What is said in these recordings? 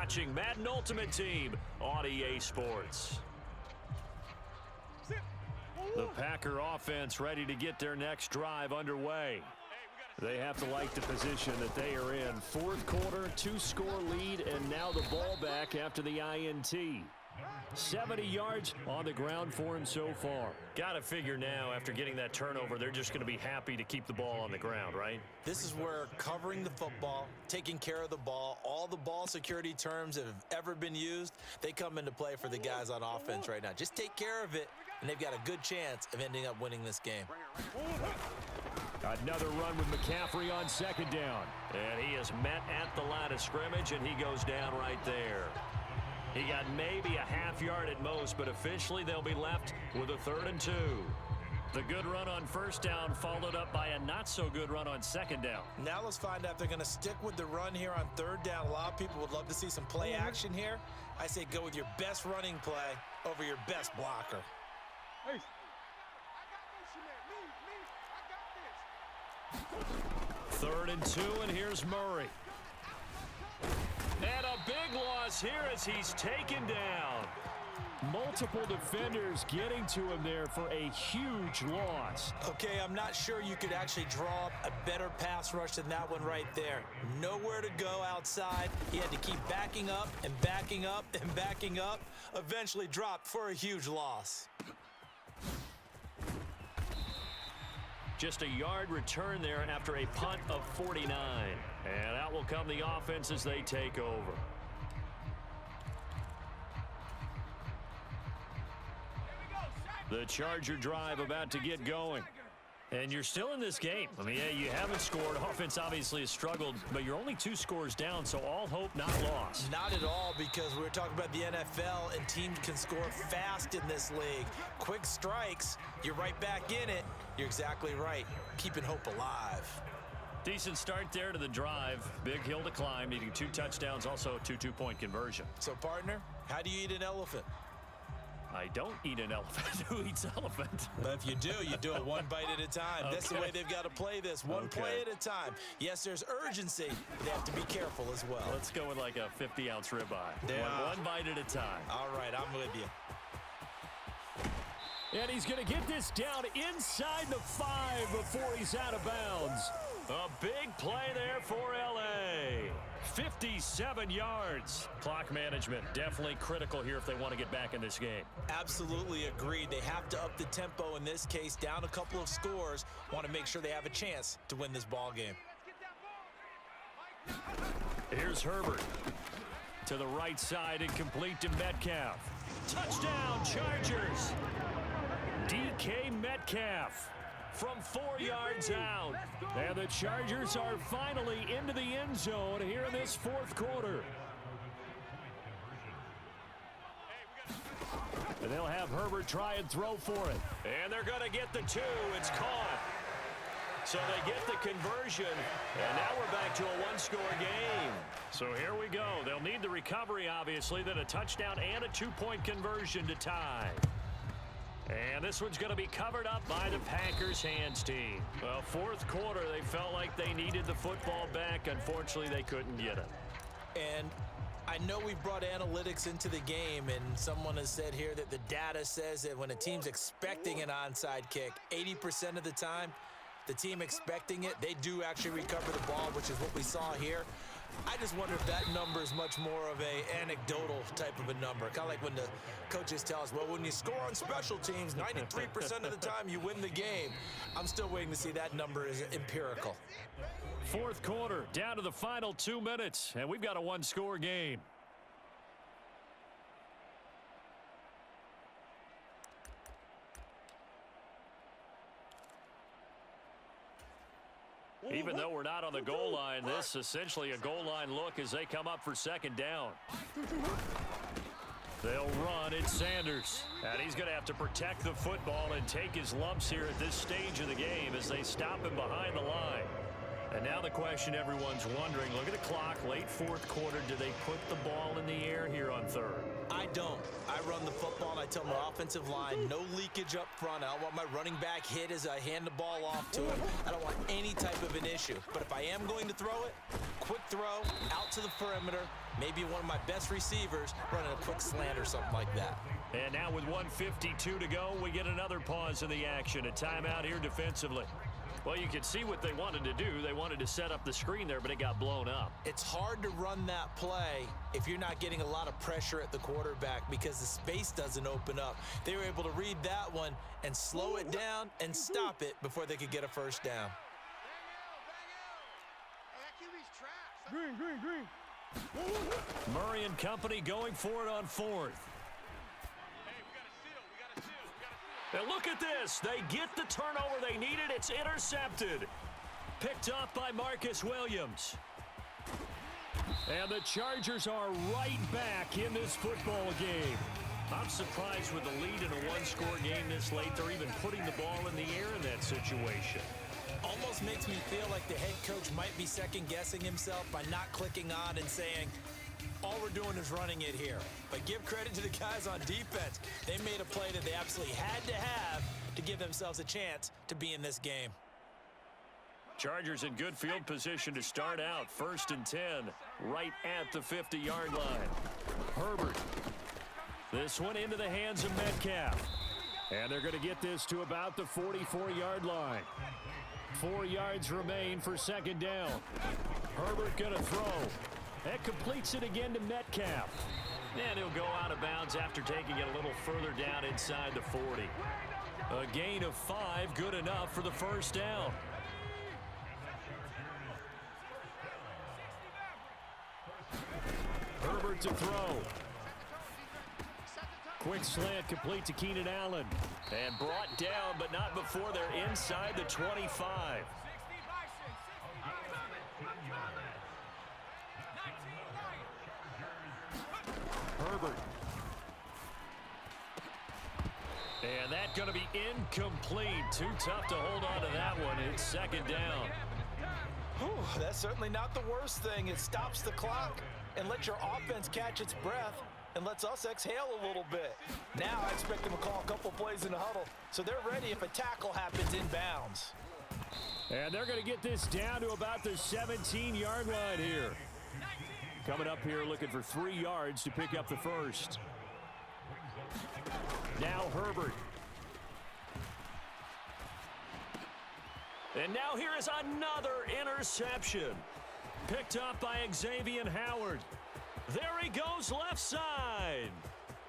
watching Madden Ultimate Team on EA Sports. The Packer offense ready to get their next drive underway. They have to like the position that they are in. Fourth quarter, 2-score lead, and now the ball back after the INT. 70 yards on the ground for him so far. Got to figure now, after getting that turnover, they're just going to be happy to keep the ball on the ground, right? This is where covering the football, taking care of the ball, all the ball security terms that have ever been used, they come into play for the guys on offense right now. Just take care of it, and they've got a good chance of ending up winning this game. Another run with McCaffrey on second down. And he is met at the line of scrimmage, and he goes down right there. He got maybe a half yard at most, but officially they'll be left with a 3rd and 2. The good run on first down followed up by a not-so-good run on second down. Now let's find out if they're going to stick with the run here on 3rd down. A lot of people would love to see some play action here. I say go with your best running play over your best blocker. Hey. 3rd and 2, and here's Murray. And a big loss here as he's taken down. Multiple defenders getting to him there for a huge loss. Okay, I'm not sure you could actually draw up a better pass rush than that one right there. Nowhere to go outside. He had to keep backing up and backing up and backing up. Eventually dropped for a huge loss. Just a yard return there after a punt of 49. And out will come the offense as they take over. The Charger drive about to get going. And you're still in this game. I mean, yeah, you haven't scored. Offense obviously has struggled, but you're only 2 scores down, so all hope not lost. Not at all, because we're talking about the NFL, and teams can score fast in this league. Quick strikes, you're right back in it. You're exactly right. Keeping hope alive. Decent start there to the drive. Big hill to climb, needing 2 touchdowns, also a 2-2-point conversion. So, partner, how do you eat an elephant? I don't eat an elephant. Who eats elephant? But if you do it one bite at a time. Okay. That's the way they've got to play this. One play at a time. Yes, there's urgency. They have to be careful as well. Let's go with like a 50-ounce ribeye. Yeah. One bite at a time. All right, I'm with you. And he's going to get this down inside the 5 before he's out of bounds. A big play there for L.A. 57 yards. Clock management definitely critical here if they want to get back in this game. Absolutely agreed. They have to up the tempo in this case, down a couple of scores. Want to make sure they have a chance to win this ball game. Here's Herbert. To the right side and complete to Metcalf. Touchdown, Chargers. DK Metcalf from 4 yards out. And the Chargers are finally into the end zone here in this 4th quarter. And they'll have Herbert try and throw for it. And they're going to get the 2. It's caught. So they get the conversion. And now we're back to a 1-score game. So here we go. They'll need the recovery, obviously, then a touchdown and a 2-point conversion to tie. And this one's going to be covered up by the Packers hands team. Well, 4th quarter, they felt like they needed the football back. Unfortunately, they couldn't get it. And I know we've brought analytics into the game, and someone has said here that the data says that when a team's expecting an onside kick, 80% of the time, the team expecting it, they do actually recover the ball, which is what we saw here. I just wonder if that number is much more of a anecdotal type of a number. Kind of like when the coaches tell us, well, when you score on special teams, 93% of the time you win the game. I'm still waiting to see that number is empirical. 4th quarter, down to the final 2 minutes, and we've got a 1-score game. Even though we're not on the goal line, this is essentially a goal line look as they come up for 2nd down. They'll run. It's Sanders. And he's going to have to protect the football and take his lumps here at this stage of the game as they stop him behind the line. And now the question everyone's wondering, look at the clock, late 4th quarter, do they put the ball in the air here on 3rd? I don't. I run the football and I tell my offensive line, no leakage up front. I don't want my running back hit as I hand the ball off to him. I don't want any type of an issue. But if I am going to throw it, quick throw, out to the perimeter, Maybe one of my best receivers running a quick slant or something like that. And now with 1:52 to go, we get another pause in the action. A timeout here defensively. Well, you can see what they wanted to do. They wanted to set up the screen there, but it got blown up. It's hard to run that play if you're not getting a lot of pressure at the quarterback because the space doesn't open up. They were able to read that one and slow it down and stop it before they could get a first down. Green. Murray and company going for it on fourth. And look at this. They get the turnover they needed. It's intercepted. Picked up by Marcus Williams. And the Chargers are right back in this football game. I'm surprised with the lead in a one-score game this late. They're even putting the ball in the air in that situation. Almost makes me feel like the head coach might be second-guessing himself by not clicking on and saying, all we're doing is running it here. But give credit to the guys on defense. They made a play that they absolutely had to have to give themselves a chance to be in this game. Chargers in good field position to start out. 1st and 10, right at the 50-yard line. Herbert. This one into the hands of Metcalf. And they're going to get this to about the 44-yard line. 4 yards remain for second down. Herbert going to throw. That completes it again to Metcalf. And he'll go out of bounds after taking it a little further down inside the 40. A gain of 5, good enough for the first down. Herbert to throw. Quick slant complete to Keenan Allen. And brought down, but not before they're inside the 25. Herbert. And that's going to be incomplete. Too tough to hold on to that one. It's second down. Whew, that's certainly not the worst thing. It stops the clock and lets your offense catch its breath and lets us exhale a little bit. Now I expect them to call a couple plays in the huddle, so they're ready if a tackle happens in bounds. And they're going to get this down to about the 17-yard line here. Coming up here looking for 3 yards to pick up the first. Now Herbert. And now here is another interception. Picked up by Xavier Howard. There he goes left side.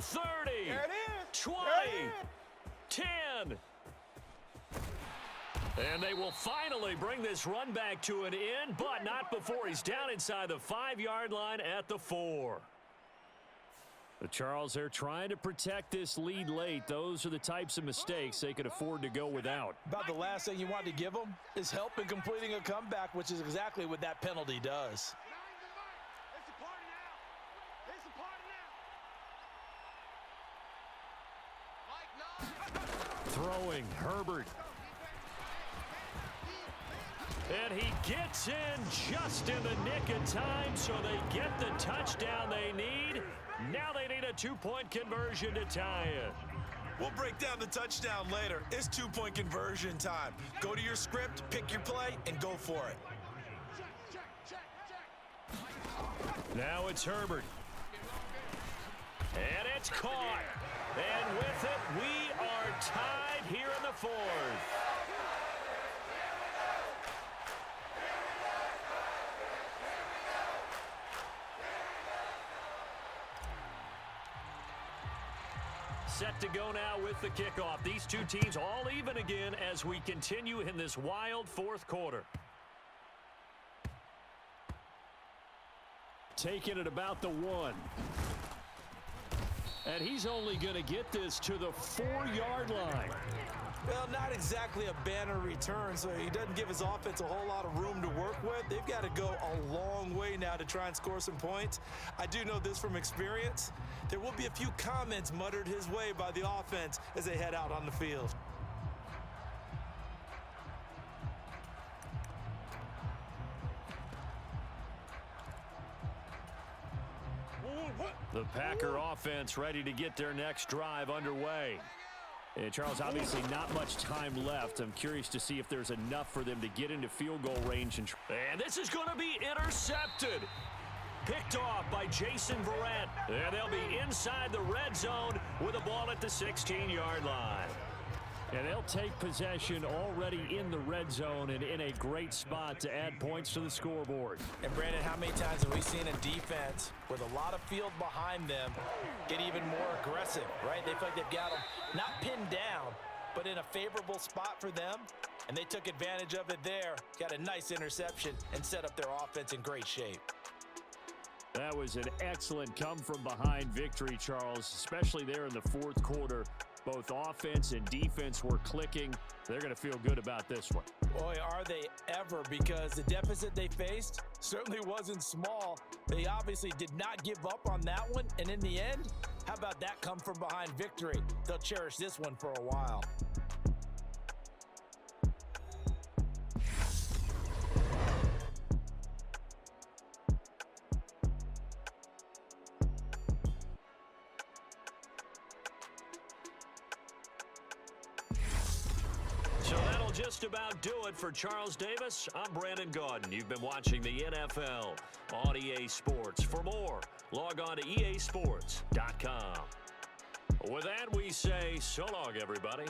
30. There it is. 20. 10. And they will finally bring this run back to an end, but not before he's down inside the 5-yard line at the 4. The Charles, they're trying to protect this lead late. Those are the types of mistakes they could afford to go without. About the last thing you want to give them is help in completing a comeback, which is exactly what that penalty does. Throwing, Herbert. And he gets in just in the nick of time, so they get the touchdown they need. Now they need a 2-point conversion to tie it. We'll break down the touchdown later. It's 2-point conversion time. Go to your script, pick your play, and go for it. Now it's Herbert. And it's caught. And with it, we are tied here in the 4th. Set to go now with the kickoff. These two teams all even again as we continue in this wild 4th quarter. Taking it about the 1. And he's only going to get this to the 4-yard line. Well, not exactly a banner return, so he doesn't give his offense a whole lot of room to work with. They've got to go a long way now to try and score some points. I do know this from experience. There will be a few comments muttered his way by the offense as they head out on the field. The Packer offense ready to get their next drive underway. And Charles, obviously not much time left. I'm curious to see if there's enough for them to get into field goal range. And this is going to be intercepted. Picked off by Jason Verrett. And they'll be inside the red zone with the ball at the 16-yard line. And they'll take possession already in the red zone and in a great spot to add points to the scoreboard. And Brandon, how many times have we seen a defense with a lot of field behind them get even more aggressive, right? They feel like they've got them not pinned down, but in a favorable spot for them, and they took advantage of it there, got a nice interception, and set up their offense in great shape. That was an excellent come-from-behind victory, Charles, especially there in the fourth quarter. Both offense and defense were clicking. They're going to feel good about this one. Boy, are they ever, because the deficit they faced certainly wasn't small. They obviously did not give up on that one, and in the end, how about that come-from-behind victory? They'll cherish this one for a while. So that'll just about do it for Charles Davis. I'm Brandon Gaudin. You've been watching the NFL on EA Sports. For more, log on to easports.com. With that, we say so long, everybody.